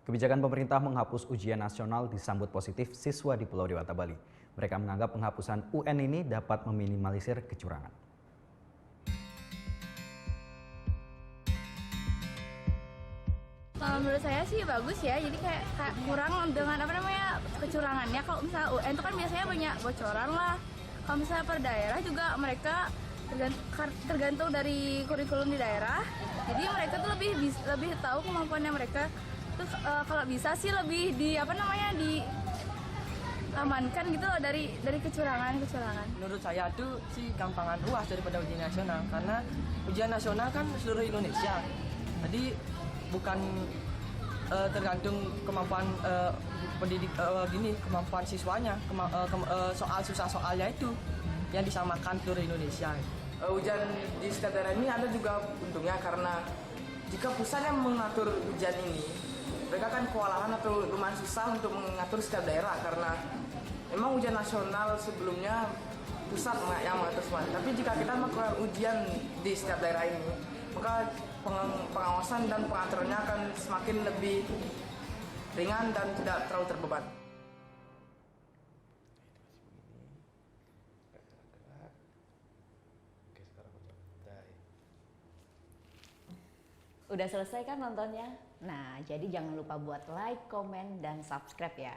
Kebijakan pemerintah menghapus ujian nasional disambut positif siswa di Pulau Dewata, Bali. Mereka menganggap penghapusan UN ini dapat meminimalisir kecurangan. Kalau menurut saya sih bagus ya, jadi kayak kurang dengan kecurangannya. Kalau misalnya UN itu kan biasanya banyak bocoran lah. Kalau misalnya per daerah juga mereka tergantung dari kurikulum di daerah. Jadi mereka tuh lebih tahu kemampuannya mereka. Terus kalau bisa sih lebih diamankan gitu loh dari kecurangan. Menurut saya tuh sih gampangan UAS daripada ujian nasional, karena ujian nasional kan seluruh Indonesia. Jadi bukan tergantung kemampuan kemampuan siswanya, soal susah soalnya itu yang disamakan seluruh Indonesia. Ujian di setiap daerah ini ada juga untungnya, karena jika pusat yang mengatur ujian ini, mereka kan kewalahan atau lumayan susah untuk mengatur setiap daerah, karena memang ujian nasional sebelumnya pusat yang mengatur semuanya. Tapi jika kita melakukan ujian di setiap daerah ini, maka pengawasan dan pengaturannya akan semakin lebih ringan dan tidak terlalu terbeban. Udah selesai kan nontonnya? Nah, jadi jangan lupa buat like, komen, dan subscribe ya.